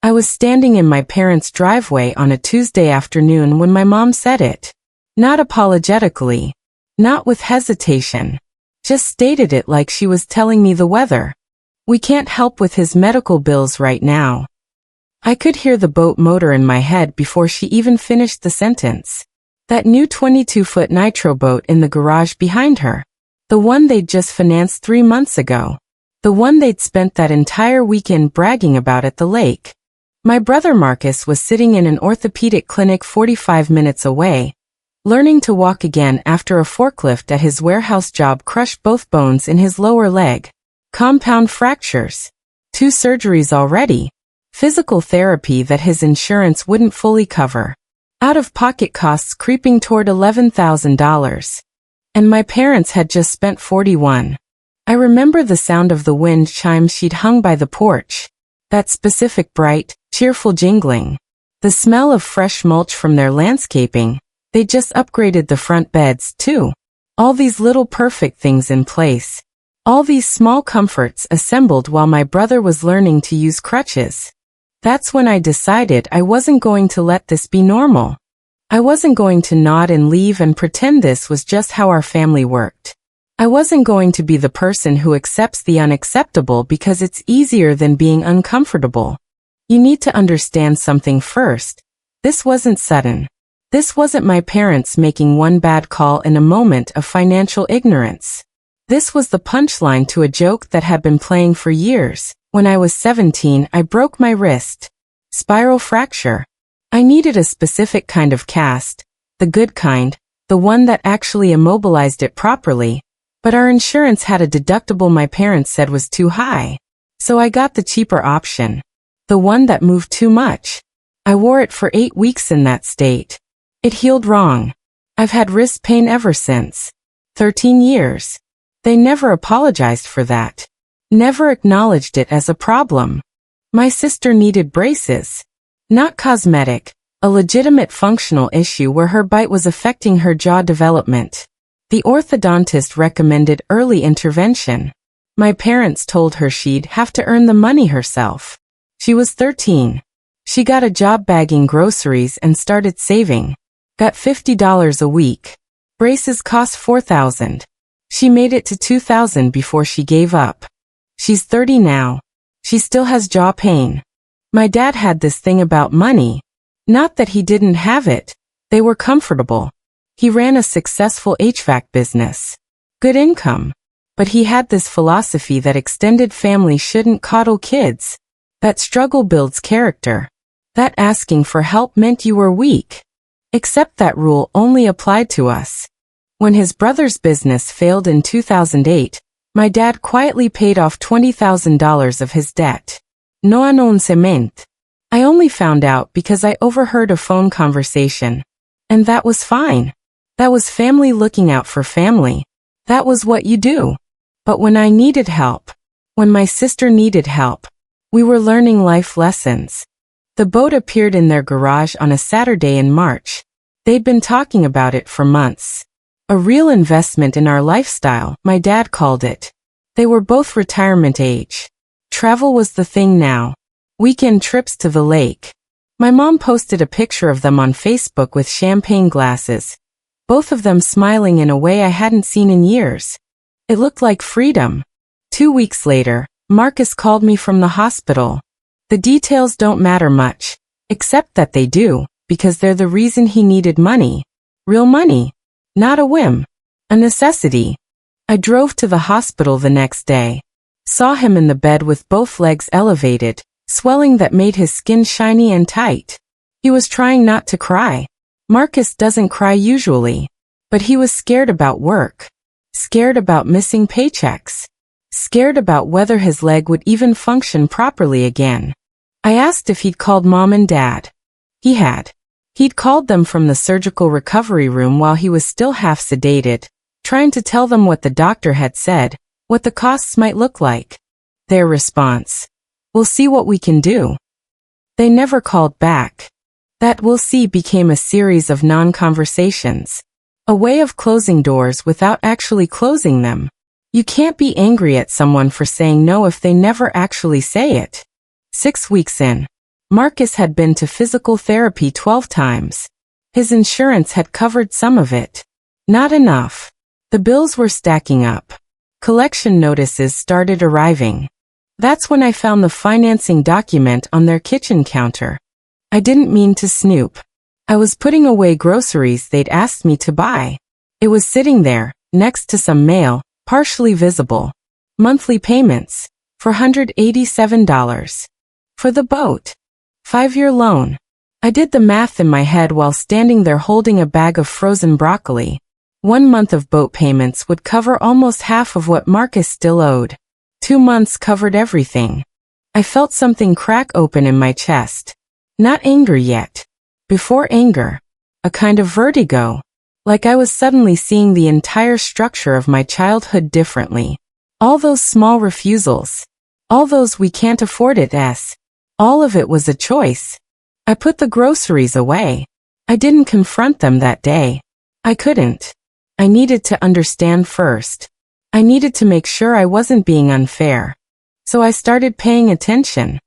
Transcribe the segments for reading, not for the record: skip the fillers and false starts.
I was standing in my parents' driveway on a Tuesday afternoon when my mom said it. Not apologetically. Not with hesitation. Just stated it like she was telling me the weather. We can't help with his medical bills right now. I could hear the boat motor in my head before she even finished the sentence. That new 22-foot nitro boat in the garage behind her. The one they'd just financed 3 months ago. The one they'd spent that entire weekend bragging about at the lake. My brother Marcus was sitting in an orthopedic clinic 45 minutes away, learning to walk again after a forklift at his warehouse job crushed both bones in his lower leg. Compound fractures. 2 surgeries already. Physical therapy that his insurance wouldn't fully cover. Out-of-pocket costs creeping toward $11,000. And my parents had just spent $41,000. I remember the sound of the wind chimes she'd hung by the porch. That specific bright, cheerful jingling. The smell of fresh mulch from their landscaping. They just upgraded the front beds, too. All these little perfect things in place. All these small comforts assembled while my brother was learning to use crutches. That's when I decided I wasn't going to let this be normal. I wasn't going to nod and leave and pretend this was just how our family worked. I wasn't going to be the person who accepts the unacceptable because it's easier than being uncomfortable. You need to understand something first. This wasn't sudden. This wasn't my parents making one bad call in a moment of financial ignorance. This was the punchline to a joke that had been playing for years. When I was 17, I broke my wrist. Spiral fracture. I needed a specific kind of cast, the good kind, the one that actually immobilized it properly. But our insurance had a deductible my parents said was too high. So I got the cheaper option. The one that moved too much. I wore it for 8 weeks in that state. It healed wrong. I've had wrist pain ever since. 13 years. They never apologized for that. Never acknowledged it as a problem. My sister needed braces. Not cosmetic, a legitimate functional issue where her bite was affecting her jaw development. The orthodontist recommended early intervention. My parents told her she'd have to earn the money herself. She was 13. She got a job bagging groceries and started saving. Got $50 a week. Braces cost $4,000. She made it to $2,000 before she gave up. She's 30 now. She still has jaw pain. My dad had this thing about money. Not that he didn't have it. They were comfortable. He ran a successful HVAC business. Good income. But he had this philosophy that extended family shouldn't coddle kids. That struggle builds character. That asking for help meant you were weak. Except that rule only applied to us. When his brother's business failed in 2008, my dad quietly paid off $20,000 of his debt. No announcement. I only found out because I overheard a phone conversation. And that was fine. That was family looking out for family. That was what you do. But when I needed help, when my sister needed help, we were learning life lessons. The boat appeared in their garage on a Saturday in March. They'd been talking about it for months. A real investment in our lifestyle, my dad called it. They were both retirement age. Travel was the thing now. Weekend trips to the lake. My mom posted a picture of them on Facebook with champagne glasses. Both of them smiling in a way I hadn't seen in years. It looked like freedom. 2 weeks later, Marcus called me from the hospital. The details don't matter much, except that they do, because they're the reason he needed money. Real money. Not a whim. A necessity. I drove to the hospital the next day. Saw him in the bed with both legs elevated, swelling that made his skin shiny and tight. He was trying not to cry. Marcus doesn't cry usually. But he was scared about work. Scared about missing paychecks. Scared about whether his leg would even function properly again. I asked if he'd called Mom and Dad. He had. He'd called them from the surgical recovery room while he was still half sedated, trying to tell them what the doctor had said, what the costs might look like. Their response: "We'll see what we can do." They never called back. That "we'll see" became a series of non-conversations. A way of closing doors without actually closing them. You can't be angry at someone for saying no if they never actually say it. 6 weeks in. Marcus had been to physical therapy 12 times. His insurance had covered some of it. Not enough. The bills were stacking up. Collection notices started arriving. That's when I found the financing document on their kitchen counter. I didn't mean to snoop. I was putting away groceries they'd asked me to buy. It was sitting there, next to some mail, partially visible. Monthly payments. $487. For the boat. 5-year loan. I did the math in my head while standing there holding a bag of frozen broccoli. 1 month of boat payments would cover almost half of what Marcus still owed. 2 months covered everything. I felt something crack open in my chest. Not anger yet. Before anger. A kind of vertigo. Like I was suddenly seeing the entire structure of my childhood differently. All those small refusals. All those "we can't afford it" all of it was a choice. I put the groceries away. I didn't confront them that day. I couldn't. I needed to understand first. I needed to make sure I wasn't being unfair. So I started paying attention.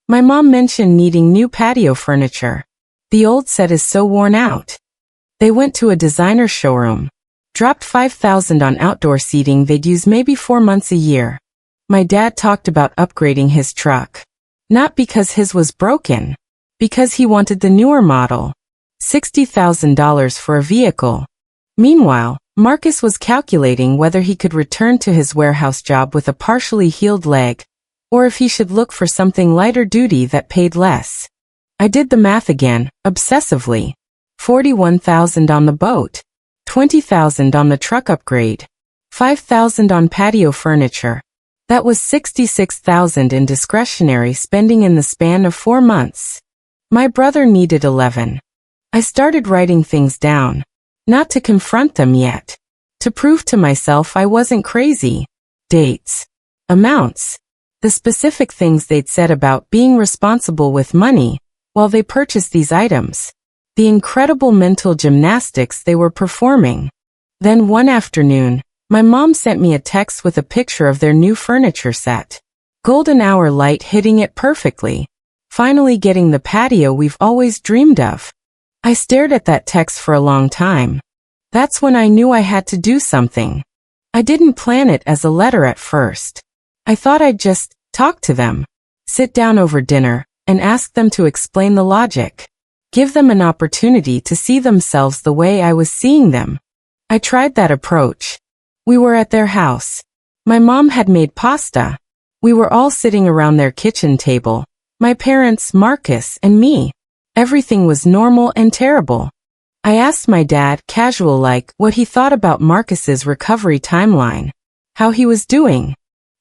My mom mentioned needing new patio furniture. The old set is so worn out. They went to a designer showroom. Dropped $5,000 on outdoor seating they'd use maybe 4 months a year. My dad talked about upgrading his truck. Not because his was broken. Because he wanted the newer model. $60,000 for a vehicle. Meanwhile, Marcus was calculating whether he could return to his warehouse job with a partially healed leg, or if he should look for something lighter duty that paid less. I did the math again, obsessively. $41,000 on the boat. $20,000 on the truck upgrade. $5,000 on patio furniture. That was $66,000 in discretionary spending in the span of 4 months. My brother needed 11. I started writing things down. Not to confront them yet. To prove to myself I wasn't crazy. Dates. Amounts. The specific things they'd said about being responsible with money while they purchased these items. The incredible mental gymnastics they were performing. Then one afternoon, my mom sent me a text with a picture of their new furniture set. Golden hour light hitting it perfectly. Finally getting the patio we've always dreamed of. I stared at that text for a long time. That's when I knew I had to do something. I didn't plan it as a letter at first. I thought I'd just talk to them. Sit down over dinner and ask them to explain the logic. Give them an opportunity to see themselves the way I was seeing them. I tried that approach. We were at their house. My mom had made pasta. We were all sitting around their kitchen table. My parents, Marcus, and me. Everything was normal and terrible. I asked my dad, casual-like, what he thought about Marcus's recovery timeline. How he was doing.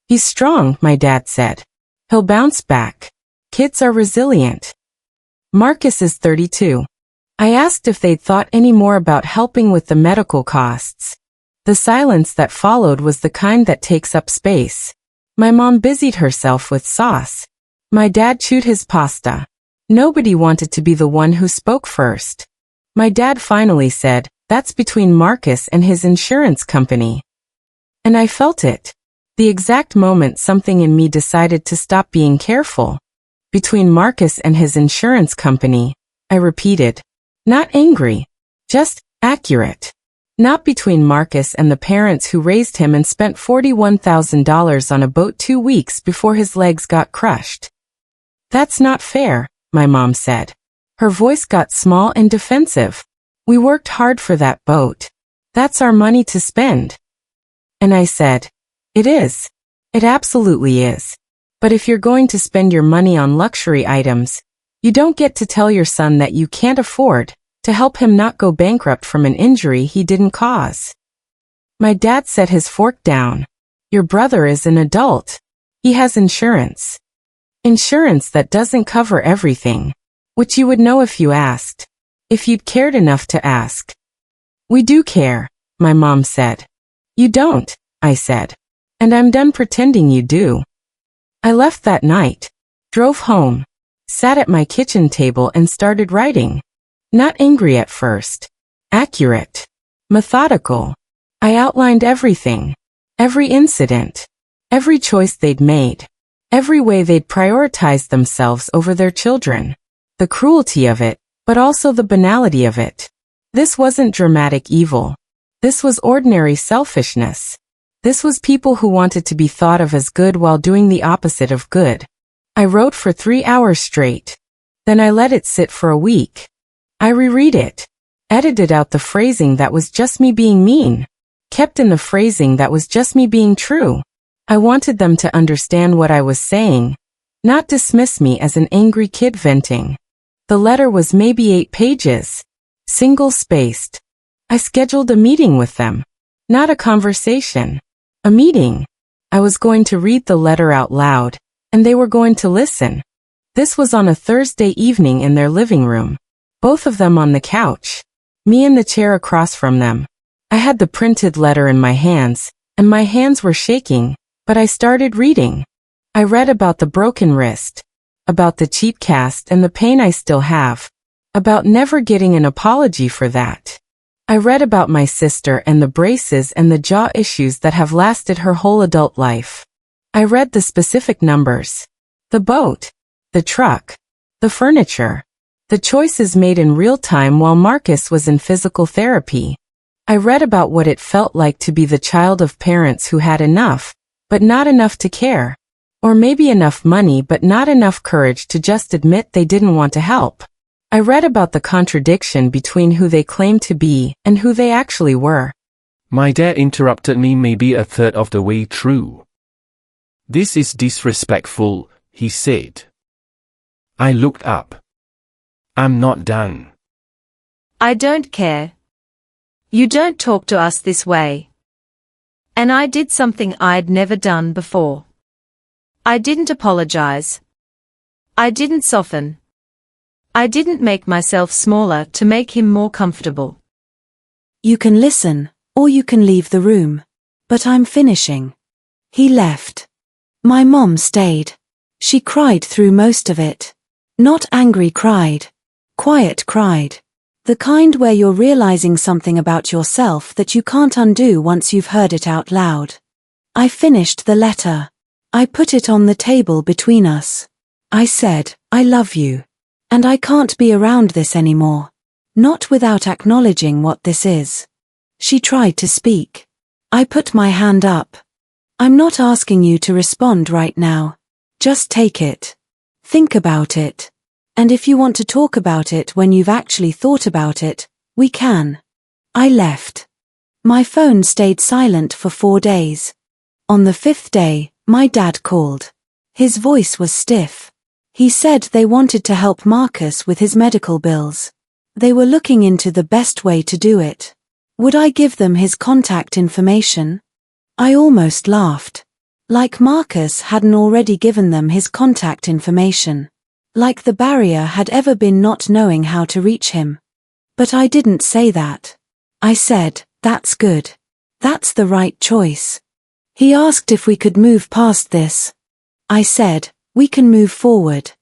He's strong, my dad said. He'll bounce back. Kids are resilient. Marcus is 32. I asked if they'd thought any more about helping with the medical costs. The silence that followed was the kind that takes up space. My mom busied herself with sauce. My dad chewed his pasta. Nobody wanted to be the one who spoke first. My dad finally said, "That's between Marcus and his insurance company." And I felt it. The exact moment something in me decided to stop being careful. Between Marcus and his insurance company, I repeated. Not angry. Just accurate. Not between Marcus and the parents who raised him and spent $41,000 on a boat 2 weeks before his legs got crushed. That's not fair, my mom said. Her voice got small and defensive. We worked hard for that boat. That's our money to spend. And I said, it is. It absolutely is. But if you're going to spend your money on luxury items, you don't get to tell your son that you can't afford to help him not go bankrupt from an injury he didn't cause. My dad set his fork down. Your brother is an adult. He has insurance. Insurance that doesn't cover everything, which you would know if you asked. If you'd cared enough to ask. We do care, my mom said. You don't, I said. And I'm done pretending you do. I left that night, drove home, sat at my kitchen table and started writing. Not angry at first. Accurate. Methodical. I outlined everything. Every incident. Every choice they'd made. Every way they'd prioritized themselves over their children. The cruelty of it, but also the banality of it. This wasn't dramatic evil. This was ordinary selfishness. This was people who wanted to be thought of as good while doing the opposite of good. I wrote for 3 hours straight. Then I let it sit for a week. I reread it. Edited out the phrasing that was just me being mean. Kept in the phrasing that was just me being true. I wanted them to understand what I was saying, not dismiss me as an angry kid venting. The letter was maybe 8 pages. Single-spaced. I scheduled a meeting with them. Not a conversation. A meeting. I was going to read the letter out loud, and they were going to listen. This was on a Thursday evening in their living room. Both of them on the couch. Me in the chair across from them. I had the printed letter in my hands, and my hands were shaking, but I started reading. I read about the broken wrist. About the cheap cast and the pain I still have. About never getting an apology for that. I read about my sister and the braces and the jaw issues that have lasted her whole adult life. I read the specific numbers. The boat. The truck. The furniture. The choices made in real time while Marcus was in physical therapy. I read about what it felt like to be the child of parents who had enough, but not enough to care. Or maybe enough money but not enough courage to just admit they didn't want to help. I read about the contradiction between who they claimed to be and who they actually were. My dad interrupted me maybe a third of the way through. "This is disrespectful," he said. I looked up. "I'm not done." "I don't care. You don't talk to us this way." And I did something I'd never done before. I didn't apologize. I didn't soften. I didn't make myself smaller to make him more comfortable. "You can listen, or you can leave the room. But I'm finishing." He left. My mom stayed. She cried through most of it. Not angry cried. Quiet cried. The kind where you're realizing something about yourself that you can't undo once you've heard it out loud. I finished the letter. I put it on the table between us. I said, "I love you. And I can't be around this anymore. Not without acknowledging what this is." She tried to speak. I put my hand up. "I'm not asking you to respond right now. Just take it. Think about it. And if you want to talk about it when you've actually thought about it, we can." I left. My phone stayed silent for 4 days. On the 5th day, my dad called. His voice was stiff. He said they wanted to help Marcus with his medical bills. They were looking into the best way to do it. Would I give them his contact information? I almost laughed. Like Marcus hadn't already given them his contact information. Like the barrier had ever been not knowing how to reach him. But I didn't say that. I said, "That's good. That's the right choice." He asked if we could move past this. I said, "We can move forward.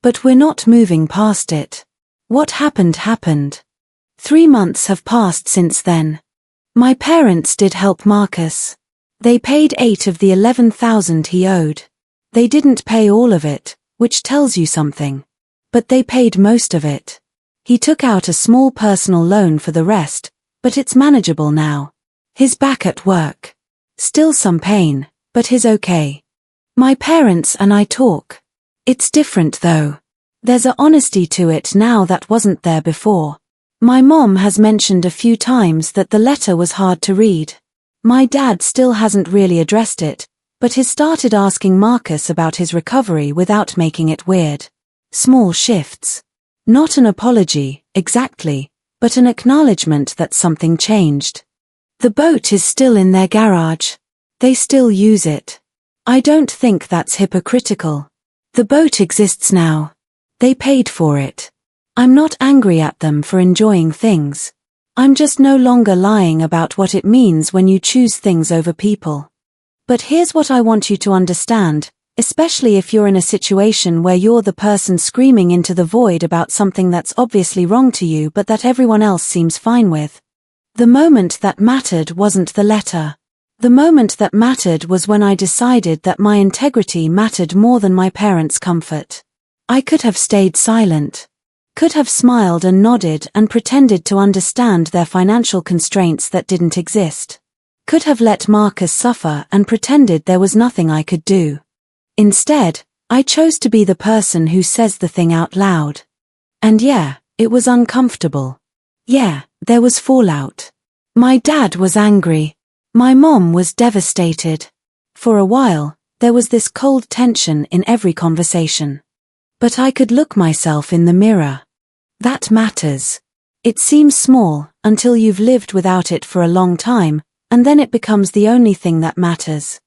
But we're not moving past it. What happened happened." 3 months have passed since then. My parents did help Marcus. They paid 8 of the 11,000 he owed. They didn't pay all of it, which tells you something. But they paid most of it. He took out a small personal loan for the rest, but it's manageable now. He's back at work. Still some pain, but he's okay. My parents and I talk. It's different though. There's a honesty to it now that wasn't there before. My mom has mentioned a few times that the letter was hard to read. My dad still hasn't really addressed it, but he's started asking Marcus about his recovery without making it weird. Small shifts. Not an apology, exactly, but an acknowledgement that something changed. The boat is still in their garage. They still use it. I don't think that's hypocritical. The boat exists now. They paid for it. I'm not angry at them for enjoying things. I'm just no longer lying about what it means when you choose things over people. But here's what I want you to understand, especially if you're in a situation where you're the person screaming into the void about something that's obviously wrong to you but that everyone else seems fine with. The moment that mattered wasn't the letter. The moment that mattered was when I decided that my integrity mattered more than my parents' comfort. I could have stayed silent. Could have smiled and nodded and pretended to understand their financial constraints that didn't exist. Could have let Marcus suffer and pretended there was nothing I could do. Instead, I chose to be the person who says the thing out loud. And yeah, it was uncomfortable. Yeah, there was fallout. My dad was angry. My mom was devastated. For a while, there was this cold tension in every conversation. But I could look myself in the mirror. That matters. It seems small until you've lived without it for a long time, and then it becomes the only thing that matters.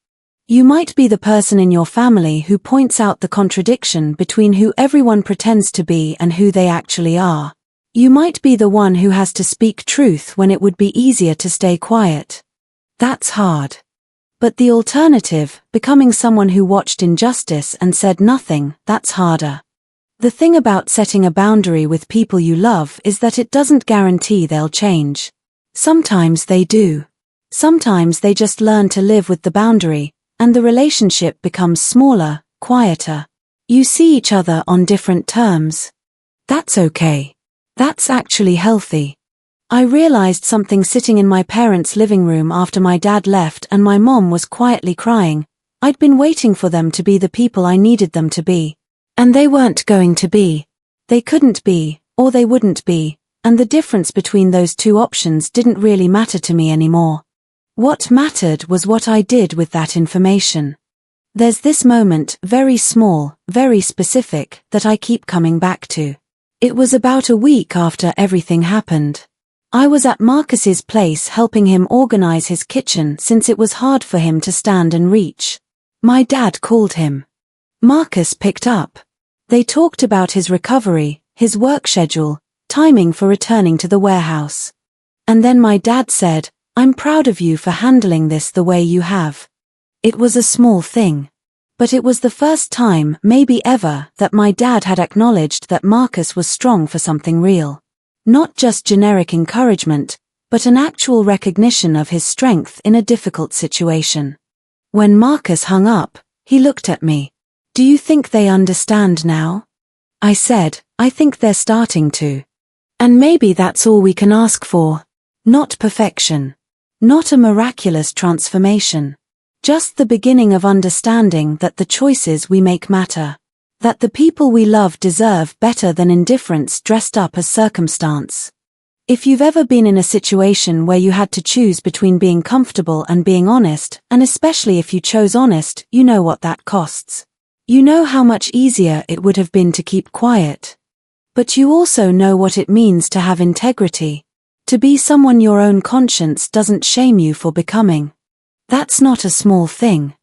You might be the person in your family who points out the contradiction between who everyone pretends to be and who they actually are. You might be the one who has to speak truth when it would be easier to stay quiet. That's hard. But the alternative, becoming someone who watched injustice and said nothing, that's harder. The thing about setting a boundary with people you love is that it doesn't guarantee they'll change. Sometimes they do. Sometimes they just learn to live with the boundary, and the relationship becomes smaller, quieter. You see each other on different terms. That's okay. That's actually healthy. I realized something sitting in my parents' living room after my dad left and my mom was quietly crying. I'd been waiting for them to be the people I needed them to be. And they weren't going to be. They couldn't be, or they wouldn't be, and the difference between those two options didn't really matter to me anymore. What mattered was what I did with that information. There's this moment, very small, very specific, that I keep coming back to. It was about a week after everything happened. I was at Marcus's place helping him organize his kitchen since it was hard for him to stand and reach. My dad called him. Marcus picked up. They talked about his recovery, his work schedule, timing for returning to the warehouse. And then my dad said, "I'm proud of you for handling this the way you have." It was a small thing. But it was the first time, maybe ever, that my dad had acknowledged that Marcus was strong for something real. Not just generic encouragement, but an actual recognition of his strength in a difficult situation. When Marcus hung up, he looked at me. "Do you think they understand now?" I said, "I think they're starting to. And maybe that's all we can ask for. Not perfection. Not a miraculous transformation. Just the beginning of understanding that the choices we make matter. That the people we love deserve better than indifference dressed up as circumstance." If you've ever been in a situation where you had to choose between being comfortable and being honest, and especially if you chose honest, you know what that costs. You know how much easier it would have been to keep quiet. But you also know what it means to have integrity. To be someone your own conscience doesn't shame you for becoming. That's not a small thing.